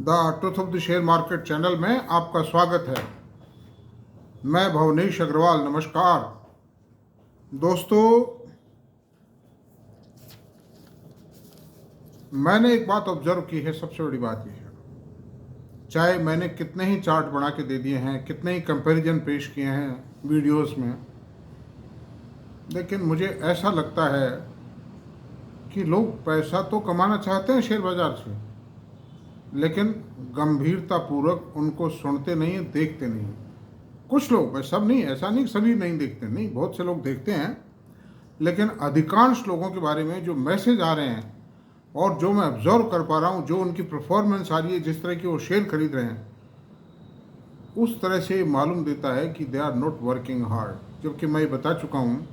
The truth of the share market channel में आपका स्वागत है। मैं भवनीश अग्रवाल। नमस्कार दोस्तों, मैंने एक बात ऑब्जर्व की है। सबसे बड़ी बात यह है, चाहे मैंने कितने ही चार्ट बना के दे दिए हैं, कितने ही कंपैरिजन पेश किए हैं वीडियोस में, लेकिन मुझे ऐसा लगता है कि लोग पैसा तो कमाना चाहते हैं शेयर बाजार से, लेकिन गंभीरतापूर्वक उनको सुनते नहीं, देखते नहीं। कुछ लोग, मैं सब नहीं, ऐसा नहीं सभी नहीं देखते, नहीं, बहुत से लोग देखते हैं, लेकिन अधिकांश लोगों के बारे में जो मैसेज आ रहे हैं और जो मैं ऑब्जर्व कर पा रहा हूँ, जो उनकी परफॉर्मेंस आ रही है, जिस तरह की वो शेयर खरीद रहे हैं, उस तरह से मालूम देता है कि they are not working hard. जबकि मैं बता चुका हूँ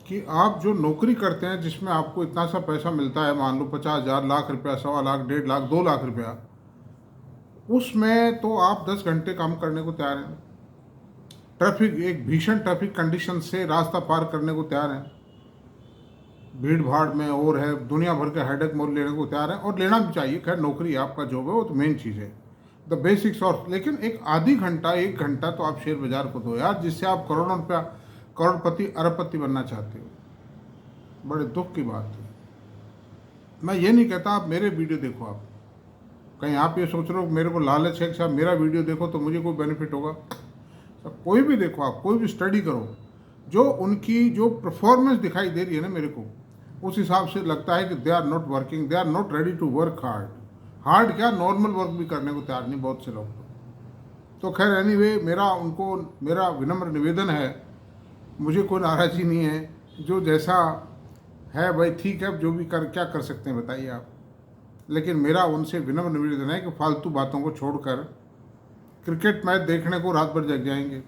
कि आप जो नौकरी करते हैं जिसमें आपको इतना सा पैसा मिलता है, मान लो 50,000, लाख रुपया, 1.25 लाख, 1.5 लाख, 2 लाख रुपया, उसमें तो आप 10 घंटे काम करने को तैयार हैं। ट्रैफिक, एक भीषण ट्रैफिक कंडीशन से रास्ता पार करने को तैयार हैं, भीड़ भाड़ में और है, दुनिया भर के हेडेक मोल लेने को तैयार है, और लेना भी चाहिए। खैर, नौकरी आपका जॉब है, वो तो मेन चीज़ है, द बेसिक्स। और लेकिन एक आधी घंटा, 1 घंटा तो आप शेयर बाजार को दो यार, जिससे आप करोड़ों रुपया, करोड़पति, अरबपति बनना चाहते हो। बड़े दुख की बात है। मैं ये नहीं कहता आप मेरे वीडियो देखो, आप कहीं आप ये सोच रहे हो मेरे को लालच है कि साहब मेरा वीडियो देखो तो मुझे कोई बेनिफिट होगा। सब कोई भी देखो, आप कोई भी स्टडी करो, जो उनकी जो परफॉर्मेंस दिखाई दे रही है ना मेरे को, उस हिसाब से लगता है कि they are not working, they are not ready to work hard. Hard क्या, नॉर्मल वर्क भी करने को तैयार नहीं बहुत से लोग। तो खैर, एनीवे, मेरा विनम्र निवेदन है, मुझे कोई नाराज़ी नहीं है, जो जैसा है भाई ठीक है, जो भी क्या कर सकते हैं बताइए आप। लेकिन मेरा उनसे विनम्र निवेदन है कि फालतू बातों को छोड़कर क्रिकेट मैच देखने को रात भर जग जाएंगे।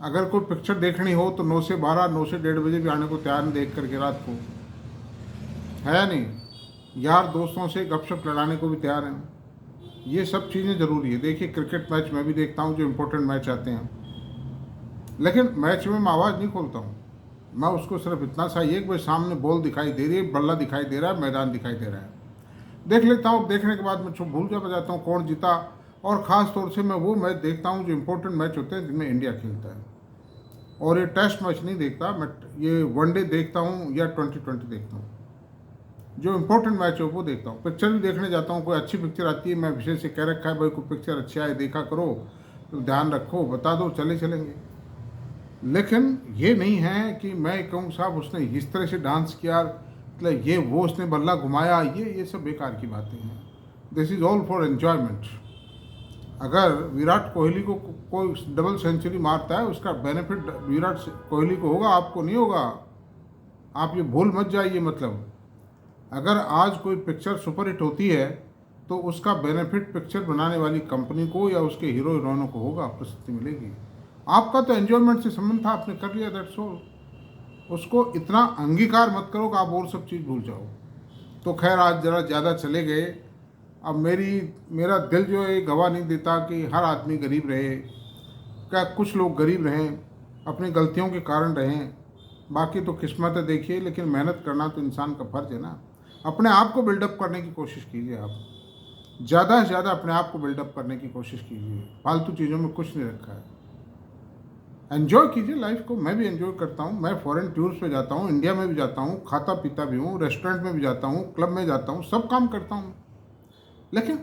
अगर कोई पिक्चर देखनी हो तो 9 से 12, 9 से 1:30 बजे भी आने को तैयार नहीं, देख करके रात को, है नहीं, यार दोस्तों से गपशप लड़ाने को भी तैयार हैं। ये सब चीज़ें ज़रूरी है। देखिए, क्रिकेट मैच मैं भी देखता हूँ, जो इम्पोर्टेंट मैच आते हैं, लेकिन मैच में मैं आवाज़ नहीं खोलता हूँ। मैं उसको सिर्फ इतना सा ये कि भाई सामने बॉल दिखाई दे रही है, बल्ला दिखाई दे रहा है, मैदान दिखाई दे रहा है, देख लेता हूँ। देखने के बाद मैं भूल जाता हूँ कौन जीता। और ख़ास तौर से मैं वो मैच देखता हूँ जो इम्पोर्टेंट मैच होते हैं, जिनमें इंडिया खेलता है। और ये टेस्ट मैच नहीं देखता मैं, ये वनडे देखता हूँ या 2020 देखता हूँ। जो इम्पोर्टेंट मैच हो वो देखता हूँ। पिक्चर भी देखने जाता हूँ, कोई अच्छी पिक्चर आती है, मैं विशेष से कह रखा है भाई कोई पिक्चर अच्छी आए देखा करो, तो ध्यान रखो, बता दो, चलेंगे। लेकिन ये नहीं है कि मैं कहूँ साहब उसने इस तरह से डांस किया, मतलब ये वो उसने बल्ला घुमाया, ये सब बेकार की बातें हैं। This is all for enjoyment. अगर विराट कोहली को कोई डबल सेंचुरी मारता है, उसका बेनिफिट विराट कोहली को होगा, आपको नहीं होगा। आप ये भूल मत जाइए। मतलब अगर आज कोई पिक्चर सुपरहिट होती है तो उसका बेनिफिट पिक्चर बनाने वाली कंपनी को या उसके हीरो हीरोइनों को होगा, प्रसिद्धि मिलेगी। आपका तो एंजॉयमेंट से संबंध था, आपने कर लिया, दैट्स ऑल। उसको इतना अंगीकार मत करो कि आप और सब चीज़ भूल जाओ। तो खैर, आज ज़रा ज़्यादा चले गए। अब मेरा दिल जो है गवाह नहीं देता कि हर आदमी गरीब रहे। क्या कुछ लोग गरीब रहें, अपनी गलतियों के कारण रहें, बाकी तो किस्मत है। देखिए, लेकिन मेहनत करना तो इंसान का फर्ज है ना। अपने आप को बिल्डअप करने की कोशिश कीजिए, आप ज़्यादा से ज़्यादा अपने आप को बिल्डअप करने की कोशिश कीजिए। फालतू चीज़ों में कुछ नहीं रखा है। एन्जॉय कीजिए लाइफ को। मैं भी एन्जॉय करता हूँ, मैं फॉरेन टूर्स पे जाता हूँ, इंडिया में भी जाता हूँ, खाता पीता भी हूँ, रेस्टोरेंट में भी जाता हूँ, क्लब में जाता हूँ, सब काम करता हूँ। लेकिन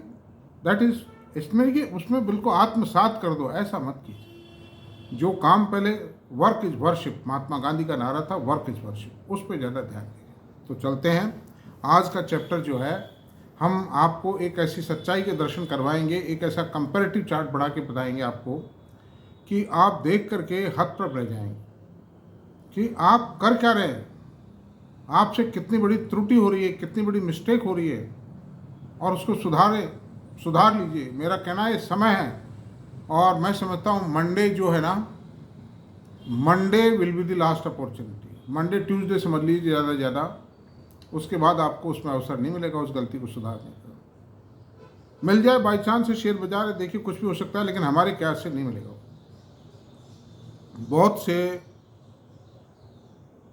दैट इज़, इसमें कि उसमें बिल्कुल आत्मसात कर दो, ऐसा मत कीजिए। जो काम पहले, work is worship, Mahatma Gandhi का नारा था, वर्क इज़ वर्शिप, उस पर ज़्यादा ध्यान दीजिए। तो चलते हैं, आज का चैप्टर जो है, हम आपको एक ऐसी सच्चाई के दर्शन करवाएंगे, एक ऐसा कंपैरेटिव चार्ट बढ़ा के बताएंगे आपको कि आप देख करके हतप्रभ रह जाएंगे कि आप कर क्या रहे हैं, आपसे कितनी बड़ी त्रुटि हो रही है, कितनी बड़ी मिस्टेक हो रही है, और उसको सुधार लीजिए। मेरा कहना है समय है। और मैं समझता हूँ मंडे जो है ना, Monday will be the last opportunity. Monday Tuesday समझ लीजिए ज़्यादा से ज़्यादा, उसके बाद आपको उसमें अवसर नहीं मिलेगा उस गलती को सुधारने का। मिल जाए बाई चांस से शेयर बाजार है, देखिए कुछ भी हो सकता है, लेकिन हमारे क्या से नहीं मिलेगा। बहुत से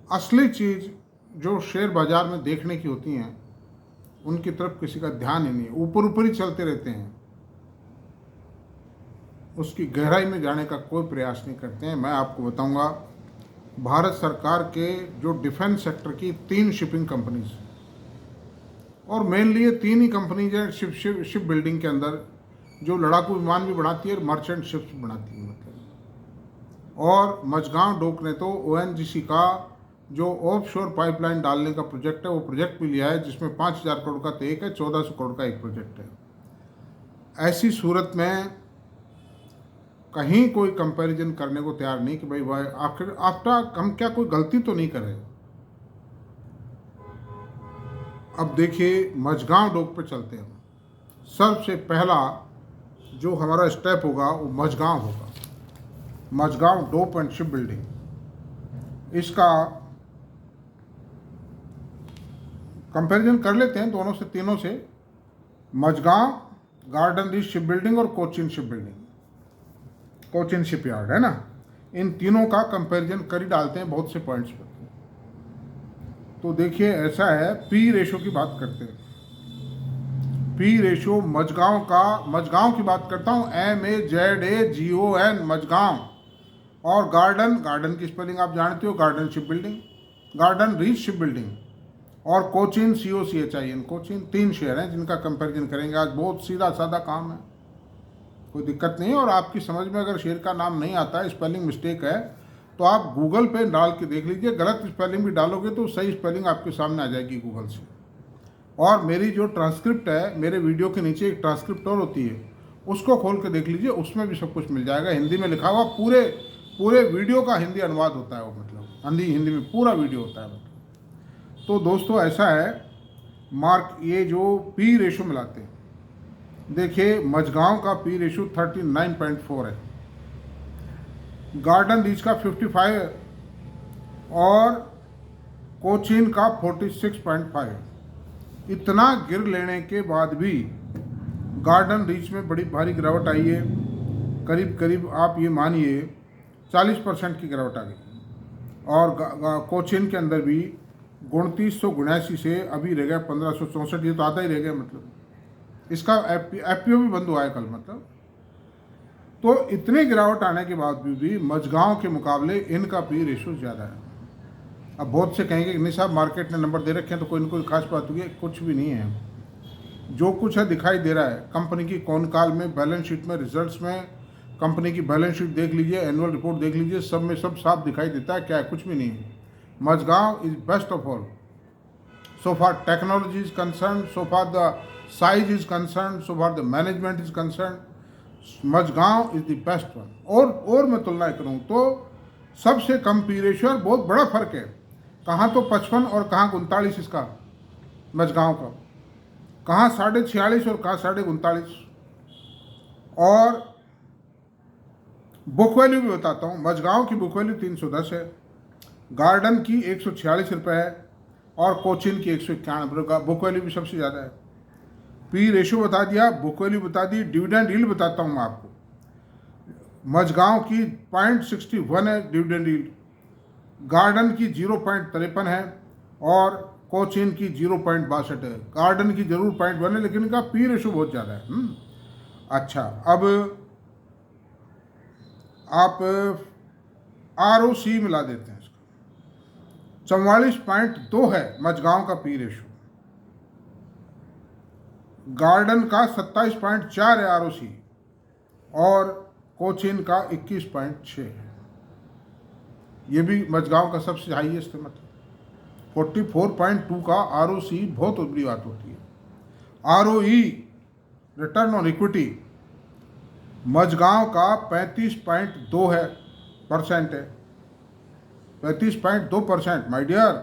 असली चीज़ जो शेयर बाजार में देखने की होती हैं, उनकी तरफ किसी का ध्यान ही नहीं है, ऊपर ऊपर ही चलते रहते हैं, उसकी गहराई में जाने का कोई प्रयास नहीं करते हैं। मैं आपको बताऊंगा, भारत सरकार के जो डिफेंस सेक्टर की 3 शिपिंग कंपनीज, और मेनली ये 3 ही कंपनीज हैं शिप बिल्डिंग के अंदर, जो लड़ाकू विमान भी बनाती है और मर्चेंट शिप्स भी बनाती है मतलब। और मझगांव डोक ने तो ONGC का जो ऑफशोर पाइपलाइन डालने का प्रोजेक्ट है वो प्रोजेक्ट भी लिया है, जिसमें 5,000 करोड़ का तो एक है, 1,400 करोड़ का एक प्रोजेक्ट है। ऐसी सूरत में कहीं कोई कंपैरिजन करने को तैयार नहीं कि भाई आखिर आफ्टर हम क्या कोई गलती तो नहीं कर रहे। अब देखिए मझगांव डोक पे चलते हैं। सबसे पहला जो हमारा स्टेप होगा वो मझगांव होगा, Mazagon dock and ship building. इसका कंपैरिजन कर लेते हैं दोनों से, तीनों से, Mazagon, Garden Reach ship building और Cochin ship building, Cochin shipyard है ना। इन तीनों का कंपैरिजन कर ही डालते हैं बहुत से पॉइंट्स पर। तो देखिए ऐसा है, पी रेशो की बात करते हैं। पी रेशो मझगांव का, मझगांव की बात करता हूँ, MAZAGON मझगांव, और गार्डन की स्पेलिंग आप जानते हो, garden ship building, garden Reach ship building, और कोचिन COCHIN, कोचिन। 3 शहर हैं जिनका कंपैरिजन करेंगे आज। बहुत सीधा साधा काम है, कोई दिक्कत नहीं है। और आपकी समझ में अगर शहर का नाम नहीं आता है, स्पेलिंग मिस्टेक है, तो आप गूगल पे डाल के देख लीजिए। गलत स्पेलिंग भी डालोगे तो सही स्पेलिंग आपके सामने आ जाएगी गूगल से। और मेरी जो ट्रांसक्रिप्ट है, मेरे वीडियो के नीचे एक ट्रांसक्रिप्ट और होती है, उसको खोल के देख लीजिए, उसमें भी सब कुछ मिल जाएगा हिंदी में लिखा हुआ। पूरे वीडियो का हिंदी अनुवाद होता है वो, मतलब हिंदी में पूरा वीडियो होता है मतलब। तो दोस्तों ऐसा है, मार्क ये जो पी रेशो मिलाते हैं, देखिए मझगांव का पी रेशो 39.4 है, गार्डन रीच का 55 है, और कोचिन का 46.5 है। इतना गिर लेने के बाद भी गार्डन रीच में बड़ी भारी गिरावट आई है, करीब आप ये मानिए 40% की गिरावट आ गई। और कोचिन के अंदर भी 2979 से अभी रह गया 1564, ये तो आधा ही रह गया मतलब। इसका FPO भी बंद हुआ है कल मतलब। तो इतनी गिरावट आने के बाद भी मझगांव के मुकाबले इनका पी रेशो ज़्यादा है। अब बहुत से कहेंगे कि नहीं साहब मार्केट ने नंबर दे रखे हैं तो कोई ना कोई खास बात होगी, कुछ भी नहीं है। जो कुछ है दिखाई दे रहा है कंपनी की कौन काल में, बैलेंस शीट में, रिजल्ट्स में। कंपनी की बैलेंस शीट देख लीजिए, एनुअल रिपोर्ट देख लीजिए, सब में सब साफ दिखाई देता है क्या है, कुछ भी नहीं है। Mazagon is best of all, so far technology is concerned, so far the size is concerned, so far the management is concerned, Mazagon is the best one. और मैं तुलना करूँ तो सबसे कम पी रेशियो, बहुत बड़ा फर्क है, कहाँ तो 55 और कहाँ 39 इसका मझगांव का, कहाँ 46.5 और कहाँ 39.5। और बुक वैल्यू भी बताता हूँ, मझगांव की बुक वैल्यू 310 है, गार्डन की 146 रुपये है, और कोचिन की 191। बुक वैल्यू भी सबसे ज़्यादा है। पी रेशो बता दिया, बुक वैल्यू बता दी, डिविडेंड यील्ड बताता हूँ मैं आपको। मझगांव की 0.61 है डिविडेंड यील्ड, गार्डन की 0.53 है, और कोचिन की 0.62 है। गार्डन की जरूर 0.1 है, लेकिन इनका पी रेशो बहुत ज़्यादा है। अच्छा, अब आप ROC मिला देते हैं। 44.2 है मझगांव का पी रेशो, गार्डन का 27.4 है ROC, और कोचिन का 21.6 है। ये भी मझगांव का सबसे हाईएस्ट है मतलब। 44.2 का ROC बहुत बड़ी बात होती है। ROE return on equity Mazagon का 35.2 है परसेंट है, 35.2%। माय डियर,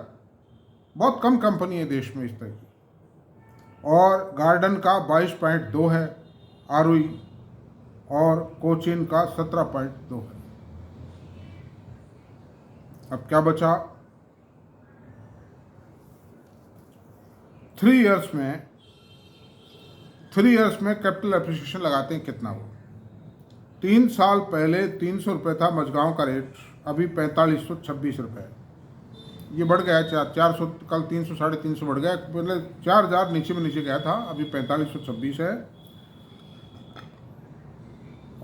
बहुत कम कंपनी है देश में इस तरह की। और गार्डन का 22.2 है ROE, और कोचिन का 17.2 है। अब क्या बचा, 3 इयर्स में कैपिटल एप्रिसिएशन लगाते हैं कितना वो। 3 साल पहले 300 रुपये था मझगांव का रेट, अभी 4526 रुपये। ये बढ़ गया 400, कल 300 350 बढ़ गया, पहले 4000 नीचे में नीचे गया था, अभी 4526 है।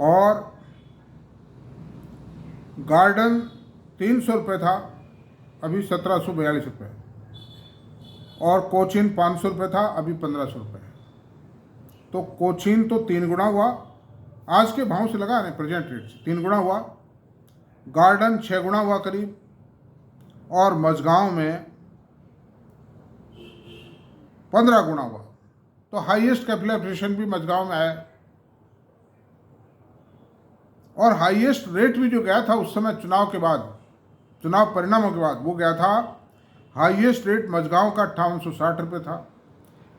और गार्डन 300 रुपये था, अभी 1742 रुपये। और कोचिन 500 रुपये था, अभी 1500 रुपये। तो कोचिन तो 3 गुना हुआ, आज के भाव से लगा नहीं, प्रेजेंट रेट से 3 गुना हुआ। गार्डन 6 गुना हुआ करीब। और मझगांव में 15 गुना हुआ। तो हाईएस्ट कैपिटल एप्रिसिएशन भी मझगांव में आया। और हाईएस्ट रेट भी जो गया था उस समय चुनाव के बाद, चुनाव परिणामों के बाद, वो गया था, हाईएस्ट रेट मझगांव का 5860 रुपये था,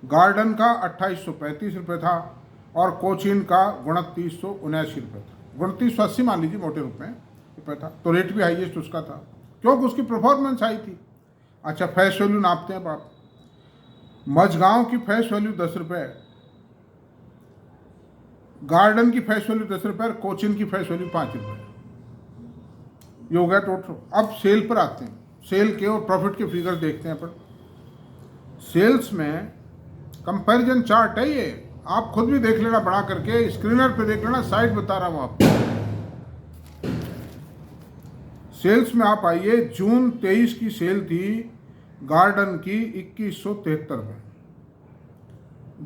गार्डन का 2835 रुपये था, और कोचिन का 2979 रुपये था। 2980 मान लीजिए मोटे रूप में रुपये था। तो रेट भी हाईएस्ट उसका था, क्योंकि उसकी परफॉर्मेंस आई थी। अच्छा, फेस वैल्यू नापते हैं आप। मझगांव की फेस वैल्यू 10 रुपये, गार्डन की फेस वैल्यू 10 रुपये, और कोचिन की फेस वैल्यू 5 रुपये। ये हो गया टोटल। अब सेल पर आते हैं, सेल के और प्रॉफिट के फिगर देखते हैं अपन। सेल्स में कंपैरिजन चार्ट है ये, आप खुद भी देख लेना, बना करके स्क्रीनर पे देख लेना, साइट बता रहा हूं आपको। सेल्स में आप आइए, जून 23 की सेल थी गार्डन की 2173 में,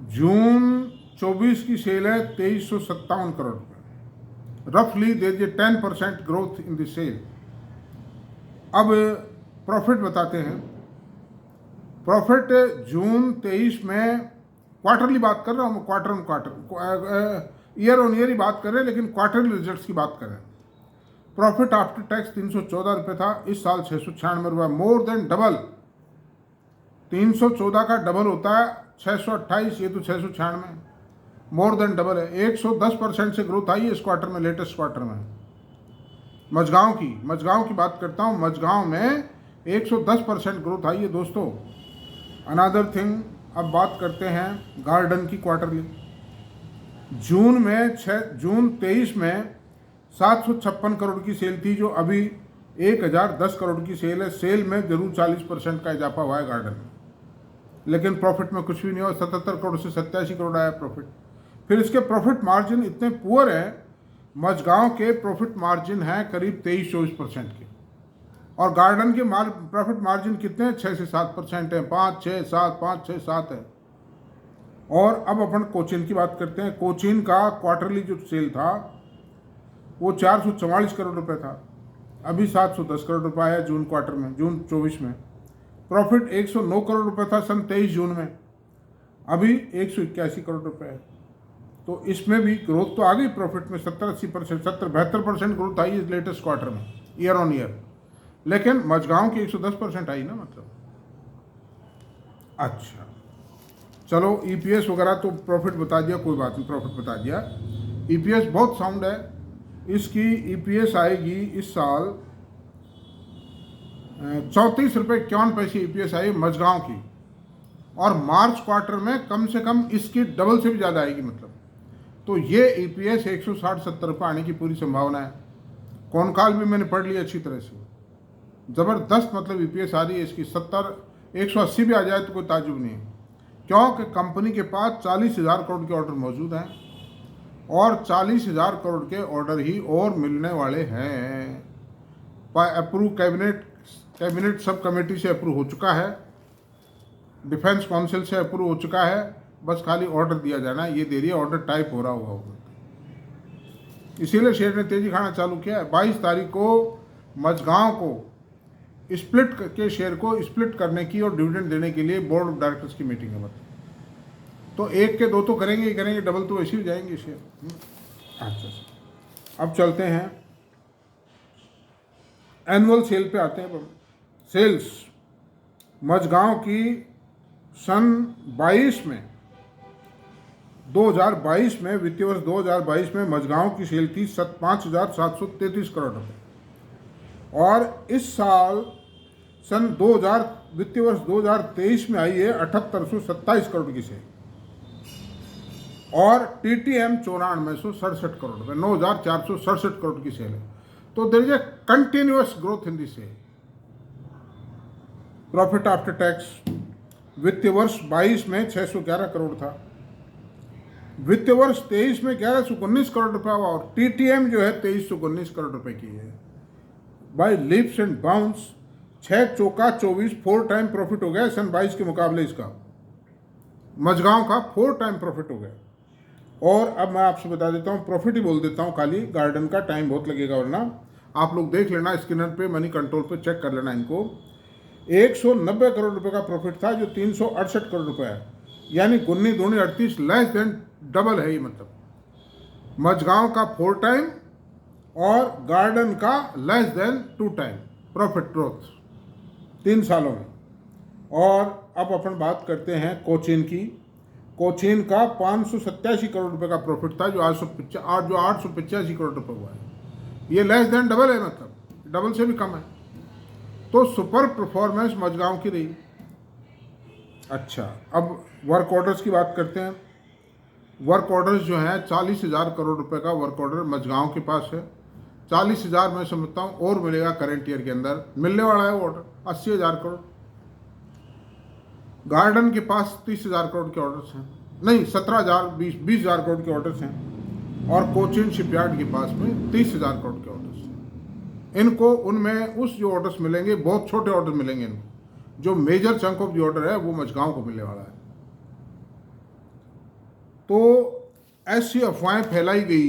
जून 24 की सेल है 2357 करोड़ रुपए। रफली there is 10% growth in the sale. अब प्रॉफिट बताते हैं। प्रॉफिट जून 23 में, क्वार्टरली बात कर रहा हूँ, quarter on quarter, year on year ही बात कर रहे हैं, लेकिन क्वार्टरली रिजल्ट्स की बात करें। प्रॉफिट आफ्टर टैक्स 314 रुपये था, इस साल 696 रुपये, मोर देन डबल। 314 का डबल होता है 628, ये तो 696, मोर देन डबल है। 110% से ग्रोथ आई है इस क्वार्टर में, लेटेस्ट क्वार्टर में। मझगांव की बात करता हूँ, मझगांव में 110% ग्रोथ आई है दोस्तों। अनदर थिंग, अब बात करते हैं गार्डन की क्वार्टरली। जून 23 में 756 करोड़ की सेल थी, जो अभी 1010 करोड़ की सेल है। सेल में जरूर 40% का इजाफा हुआ है गार्डन में, लेकिन प्रॉफिट में कुछ भी नहीं हुआ। 77 करोड़ से 87 करोड़ आया प्रॉफिट। फिर इसके प्रॉफिट मार्जिन इतने पुअर हैं, मझगांव के प्रॉफिट मार्जिन है करीब 23-24% के, और गार्डन के प्रॉफिट मार्जिन कितने हैं? 6 से 7% है, 5, 6, 7, 5, 6, 7 है। और अब अपन कोचिन की बात करते हैं। कोचिन का क्वार्टरली जो सेल था वो 444 करोड़ रुपए था, अभी 710 करोड़ रुपए आया जून क्वार्टर में, जून 24 में। प्रॉफिट 109 करोड़ रुपए था सन 23 जून में, अभी 181 करोड़ रुपए है। तो इसमें भी ग्रोथ तो आ गई प्रॉफिट में, 70-80%, 70-72% ग्रोथ आई इस लेटेस्ट क्वार्टर में, ईयर ऑन ईयर। लेकिन मझगांव की 110% आई ना, मतलब। अच्छा, चलो ईपीएस वगैरह तो प्रॉफिट बता दिया, कोई बात नहीं, प्रॉफिट बता दिया। ईपीएस बहुत साउंड है। इसकी ईपीएस आएगी इस साल 34 रुपये 51 पैसे ईपीएस आई मझगांव की, और मार्च क्वार्टर में कम से कम इसकी डबल से भी ज़्यादा आएगी, मतलब। तो ये ईपीएस 160-70 रुपये आने की पूरी संभावना है। कौनकाल भी मैंने पढ़ लिया अच्छी तरह से, ज़बरदस्त मतलब ईपीएस आ रही है इसकी। 180 भी आ जाए तो कोई ताजुब नहीं है, क्योंकि कंपनी के पास 40,000 करोड़ के ऑर्डर मौजूद हैं, और 40,000 करोड़ के ऑर्डर ही और मिलने वाले हैं। अप्रूव कैबिनेट सब कमेटी से अप्रूव हो चुका है, डिफेंस काउंसिल से अप्रूव हो चुका है, बस खाली ऑर्डर दिया जाना है। ये दे रही है, ऑर्डर टाइप हो रहा होगा, इसीलिए शेयर ने तेजी खाना चालू किया है। 22 तारीख को मझगांव को स्प्लिट के शेयर को स्प्लिट करने की और डिविडेंड देने के लिए बोर्ड ऑफ डायरेक्टर्स की मीटिंग है, मतलब। तो 1 के 2 तो करेंगे ही करेंगे, डबल तो वैसे ही जाएंगे शेयर। अच्छा, अब चलते हैं एनुअल सेल पे आते हैं। सेल्स मझगांव की सन 2022 में वित्तीय वर्ष 2022 में मझगांव की सेल थी 5,733 करोड़ रुपए, और इस साल सन 2000 वित्तीय वर्ष 2023 में आई है 7,827 करोड़ की सेल, और टीटीएम 9467 करोड़ रुपए, 9,467 करोड़ की सेल है। तो there is a continuous growth in this sale. Profit after tax वित्तीय वर्ष 22 में 611 करोड़ था, वित्तीय वर्ष 23 में 1119 करोड़ रुपया हुआ, और टीटीएम जो है 2319 करोड़ रुपए की है। बाई लीप्स एंड बाउंस 6 चौका 24 4 टाइम प्रॉफिट हो गया सन 22 के मुकाबले। इसका मझगांव का 4 टाइम प्रॉफिट हो गया। और अब मैं आपसे बता देता हूँ, प्रॉफिट ही बोल देता हूँ खाली, गार्डन का टाइम बहुत लगेगा, वरना आप लोग देख लेना स्क्रीनर पे, मनी कंट्रोल पे चेक कर लेना इनको। 190 करोड़ रुपए का प्रॉफिट था जो 368 करोड़ रुपए है, यानी 19 दूनी 38, लेस देन डबल है ये। मतलब मझगांव का 4 टाइम और गार्डन का less than 2 time profit growth 3 सालों में। और अब अपन बात करते हैं कोचीन की। कोचीन का 587 करोड़ रुपए का प्रॉफिट था जो 885 करोड़ रुपए हुआ है, ये लेस देन डबल है, मतलब डबल से भी कम है। तो सुपर परफॉर्मेंस मझगांव की रही। अच्छा, अब वर्क ऑर्डर्स की बात करते हैं। वर्क ऑर्डर्स जो हैं 40,000 करोड़ रुपए का वर्क ऑर्डर मझगांव के पास है। 40,000 मैं समझता हूँ और मिलेगा करंट ईयर के अंदर, मिलने वाला है ऑर्डर 80,000 करोड़। गार्डन के पास 30,000 करोड़ के ऑर्डर्स हैं, नहीं 20,000 करोड़ के ऑर्डर्स हैं, और कोचीन शिपयार्ड के पास में 30,000 करोड़ के ऑर्डर्स हैं। इनको उनमें उस जो ऑर्डर्स मिलेंगे बहुत छोटे ऑर्डर मिलेंगे इनको, जो major chunk of the order है वो मझगांव को मिलने वाला है। तो ऐसी अफवाहें फैलाई गई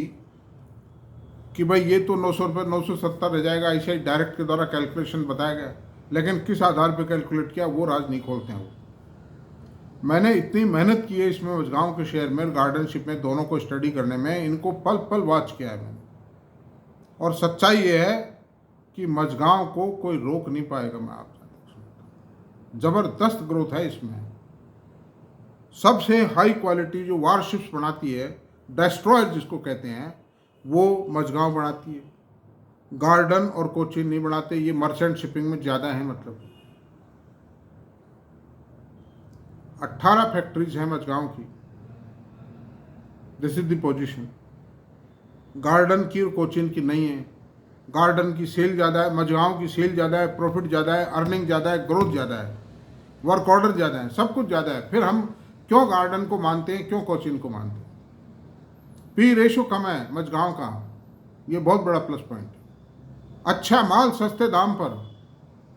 कि भाई ये तो 900 रुपये 970 रह जाएगा, ऐसे ही डायरेक्ट के द्वारा कैलकुलेशन बताया गया, लेकिन किस आधार पर कैलकुलेट किया वो राज नहीं खोलते हैं वो। मैंने इतनी मेहनत की है इसमें मझगांव के शेयर में, गार्डनशिप में, दोनों को स्टडी करने में, इनको पल पल वॉच किया है मैंने, और सच्चाई ये है कि मझगांव को कोई रोक नहीं पाएगा। मैं आपसे जबरदस्त ग्रोथ है इसमें। सबसे हाई क्वालिटी जो वारशिप्स बनाती है, डेस्ट्रॉयर जिसको कहते हैं, वो मझगांव बनाती है। गार्डन और कोचीन नहीं बनाते, ये मर्चेंट शिपिंग में ज़्यादा है। मतलब 18 फैक्ट्रीज हैं मझगांव की, this is the position. Garden की और कोचीन की नहीं है। गार्डन की सेल ज़्यादा है, मझगांव की सेल ज़्यादा है, प्रॉफिट ज़्यादा है, अर्निंग ज़्यादा है, ग्रोथ ज़्यादा है, वर्क ऑर्डर ज़्यादा है, सब कुछ ज़्यादा है। फिर हम क्यों गार्डन को मानते हैं, क्यों कोचीन को मानते हैं? पी रेशो कम है मझगांव का, ये बहुत बड़ा प्लस पॉइंट है। अच्छा माल सस्ते दाम पर,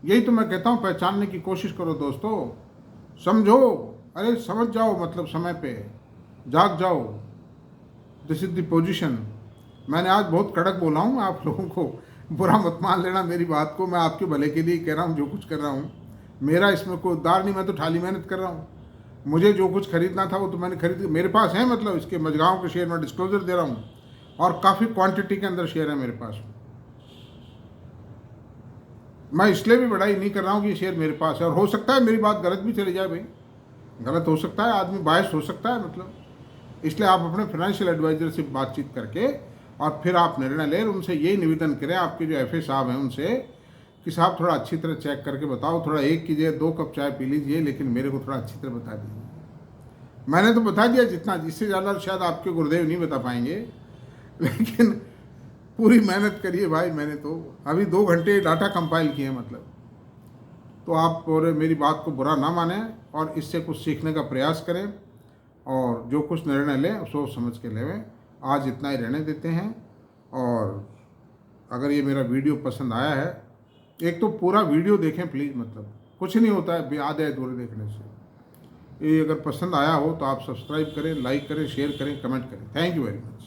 यही तो मैं कहता हूँ, पहचानने की कोशिश करो दोस्तों, समझो, अरे समझ जाओ, मतलब समय पे जाग जाओ। This is the position. मैंने आज बहुत कड़क बोला हूँ, आप लोगों को बुरा मत मान लेना मेरी बात को, मैं आपके भले के लिए कह रहा हूँ। जो कुछ कर रहा हूँ मेरा इसमें कोई उद्धार नहीं, मैं तो ठाली मेहनत कर रहा हूँ। मुझे जो कुछ खरीदना था वो तो मैंने खरीद, मेरे पास है, मतलब इसके मझगांव के शेयर में डिस्क्लोजर दे रहा हूँ, और काफ़ी क्वांटिटी के अंदर शेयर है मेरे पास। मैं इसलिए भी बड़ाई नहीं कर रहा हूँ कि शेयर मेरे पास है, और हो सकता है मेरी बात गलत भी चली जाए भाई, गलत हो सकता है, आदमी बायस हो सकता है, मतलब इसलिए आप अपने फाइनेंशियल एडवाइजर से बातचीत करके और फिर आप निर्णय लें। उनसे यही निवेदन करें, आपके जो एफए साहब हैं उनसे, कि साहब थोड़ा अच्छी तरह चेक करके बताओ, थोड़ा एक कीजिए, 2 कप चाय पी लीजिए, लेकिन मेरे को थोड़ा अच्छी तरह बता दीजिए। मैंने तो बता दिया जितना, जिससे ज़्यादा शायद आपके गुरुदेव नहीं बता पाएंगे, लेकिन पूरी मेहनत करिए भाई। मैंने तो अभी 2 घंटे डाटा कंपाइल किए, मतलब तो आप और मेरी बात को बुरा ना माने और इससे कुछ सीखने का प्रयास करें, और जो कुछ निर्णय लें सोच समझ के लें। आज इतना ही रहने देते हैं, और अगर ये मेरा वीडियो पसंद आया है, एक तो पूरा वीडियो देखें प्लीज़, मतलब कुछ नहीं होता है आधे अधूरे देखने से। ये अगर पसंद आया हो तो आप सब्सक्राइब करें, लाइक करें, शेयर करें, कमेंट करें। Thank you very much.